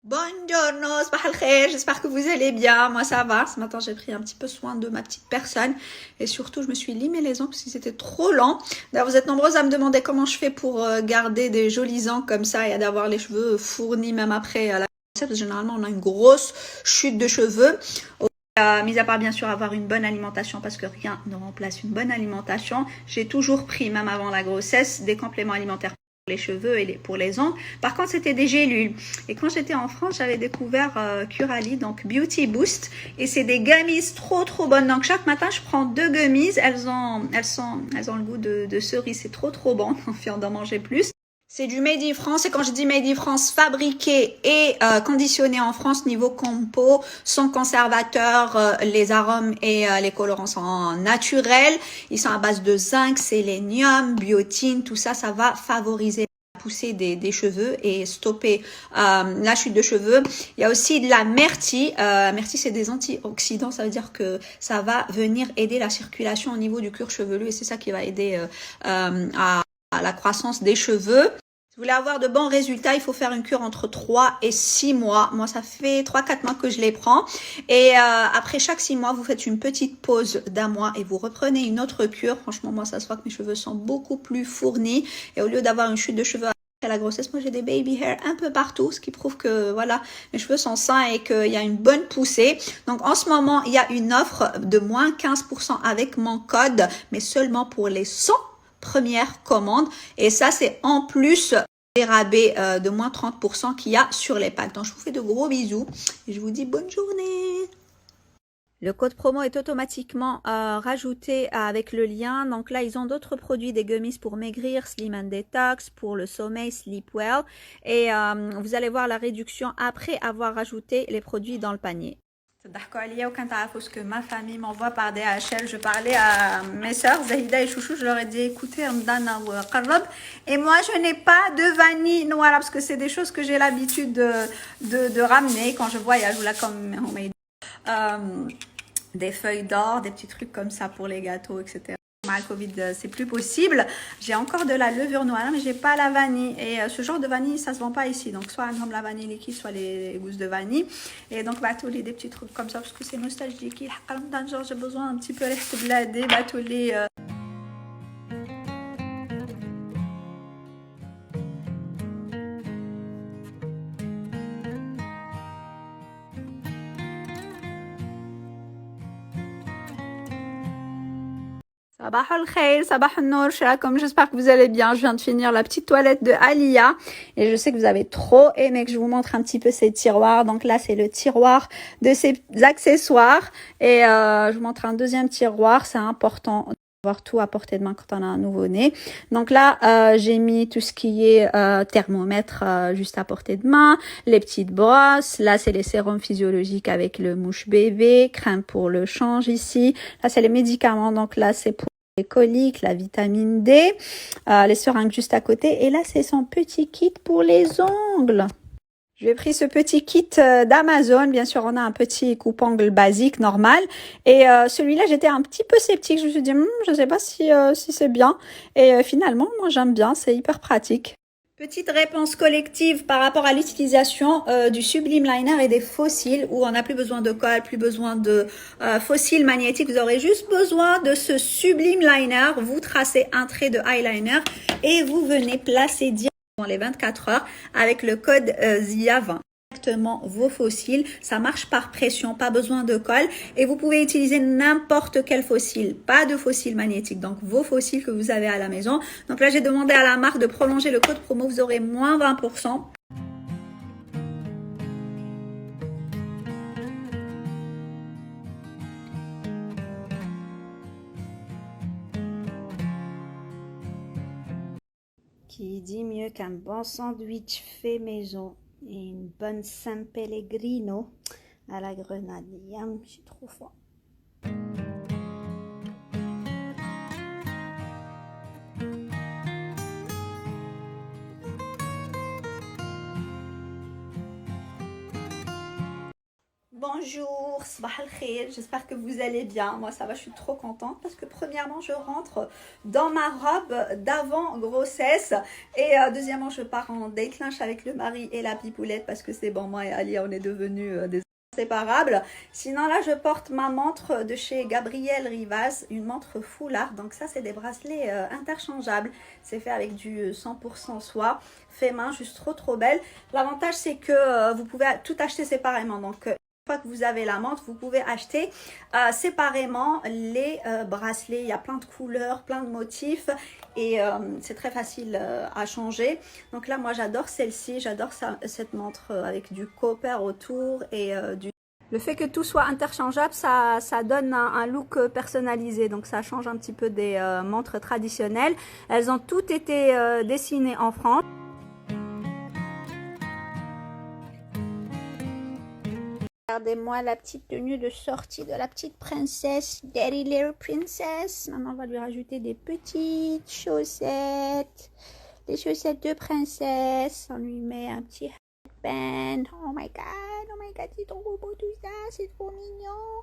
Buongiorno, صباح الخير, j'espère que vous allez bien. Moi ça va, ce matin j'ai pris un petit peu soin de ma petite personne et surtout je me suis limé les ongles parce qu'ils étaient trop lents. D'ailleurs vous êtes nombreuses à me demander comment je fais pour garder des jolis ongles comme ça et d'avoir les cheveux fournis même après la grossesse, parce que généralement on a une grosse chute de cheveux. Mis à part bien sûr avoir une bonne alimentation parce que rien ne remplace une bonne alimentation, j'ai toujours pris même avant la grossesse des compléments alimentaires pour les cheveux et pour les ongles. Par contre c'était des gélules et quand j'étais en France j'avais découvert Curali, donc Beauty Boost, et c'est des gummies trop bonnes. Donc chaque matin je prends 2 gummies, elles ont le goût de cerise, c'est trop bon, envie d'en manger plus. C'est du Made in France, et quand je dis Made in France, fabriqué et conditionné en France niveau compo, sans conservateur, les arômes et les colorants sont naturels. Ils sont à base de zinc, sélénium, biotine, tout ça, ça va favoriser la poussée des cheveux et stopper la chute de cheveux. Il y a aussi de la myrtille. Myrtille, c'est des antioxydants, ça veut dire que ça va venir aider la circulation au niveau du cuir chevelu et c'est ça qui va aider à la croissance des cheveux. Si vous voulez avoir de bons résultats, il faut faire une cure entre 3 et 6 mois. Moi, ça fait 3-4 mois que je les prends. Et après chaque 6 mois, vous faites une petite pause d'un mois et vous reprenez une autre cure. Franchement, moi, ça se voit que mes cheveux sont beaucoup plus fournis. Et au lieu d'avoir une chute de cheveux après la grossesse, moi, j'ai des baby hair un peu partout, ce qui prouve que, voilà, mes cheveux sont sains et qu'il y a une bonne poussée. Donc, en ce moment, il y a une offre de moins 15% avec mon code, mais seulement pour les 100 première commande, et ça c'est en plus des rabais de moins 30% qu'il y a sur les packs. Donc je vous fais de gros bisous et je vous dis bonne journée. Le code promo est automatiquement rajouté avec le lien. Donc là, ils ont d'autres produits, des gummies pour maigrir, Slim and Detox, pour le sommeil, Sleep Well. Et vous allez voir la réduction après avoir rajouté les produits dans le panier. تضحكوا عليا وكان تعرفوا ce que ma famille m'envoie par DHL. Je parlais à mes sœurs Zahida et Chouchou, je leur ai dit écoutez Ramadan قرب et moi je n'ai pas de vanille noire parce que c'est des choses que j'ai l'habitude de ramener quand je voyage, ou là comme on m'a dit des feuilles d'or, des petits trucs comme ça pour les gâteaux, etc. Le Covid, c'est plus possible. J'ai encore de la levure noire, mais j'ai pas la vanille. Et ce genre de vanille, ça se vend pas ici. Donc, soit comme la vanille liquide, soit les gousses de vanille. Et donc, batouли des petits trucs comme ça, parce que c'est nostalgique. Genre, j'ai besoin un petit peu de bladé, batouli. Sabah al-Khair, Sabah al-Nour, comme j'espère que vous allez bien. Je viens de finir la petite toilette de Alia et je sais que vous avez trop aimé que je vous montre un petit peu ces tiroirs. Donc là, c'est le tiroir de ces accessoires et je vous montre un deuxième tiroir. C'est important d'avoir tout à portée de main quand on a un nouveau-né. Donc là, j'ai mis tout ce qui est thermomètre juste à portée de main, les petites brosses. Là, c'est les sérums physiologiques avec le mouche bébé, crème pour le change ici. Là, c'est les médicaments. Donc là, c'est pour les coliques, la vitamine D, les seringues juste à côté. Et là, c'est son petit kit pour les ongles. J'ai pris ce petit kit d'Amazon. Bien sûr, on a un petit coupe-ongles basique, normal. Et celui-là, j'étais un petit peu sceptique. Je me suis dit, je ne sais pas si c'est bien. Et finalement, moi, j'aime bien. C'est hyper pratique. Petite réponse collective par rapport à l'utilisation du Sublime Liner et des fossiles, où on n'a plus besoin de colle, plus besoin de fossiles magnétiques. Vous aurez juste besoin de ce Sublime Liner. Vous tracez un trait de eyeliner et vous venez placer directement dans les 24 heures avec le code ZIA20. Directement vos fossiles, ça marche par pression, pas besoin de colle, et vous pouvez utiliser n'importe quel fossile, pas de fossile magnétique, donc vos fossiles que vous avez à la maison. Donc là, j'ai demandé à la marque de prolonger le code promo, vous aurez moins 20%. Qui dit mieux qu'un bon sandwich fait maison et une bonne San Pellegrino à la grenade. Yam, j'ai trop faim. Bonjour, sabah al-khair, j'espère que vous allez bien. Moi ça va, je suis trop contente parce que premièrement je rentre dans ma robe d'avant grossesse et deuxièmement je pars en date lunch avec le mari et la pipoulette parce que c'est bon, moi et Ali on est devenus des inséparables. Sinon là je porte ma montre de chez Gabriel Rivas, une montre foulard, donc ça c'est des bracelets interchangeables, c'est fait avec du 100% soie, fait main, juste trop belle. L'avantage c'est que vous pouvez tout acheter séparément, donc une fois que vous avez la montre, vous pouvez acheter séparément les bracelets. Il y a plein de couleurs, plein de motifs et c'est très facile à changer. Donc là, moi, j'adore celle-ci. J'adore cette montre avec du copper autour et du... Le fait que tout soit interchangeable, ça donne un look personnalisé. Donc ça change un petit peu des montres traditionnelles. Elles ont toutes été dessinées en France. Regardez-moi la petite tenue de sortie de la petite princesse, Daddy Little Princess. Maintenant, on va lui rajouter des petites chaussettes. Des chaussettes de princesse. On lui met un petit headband. Oh my god, c'est trop beau tout ça, c'est trop mignon.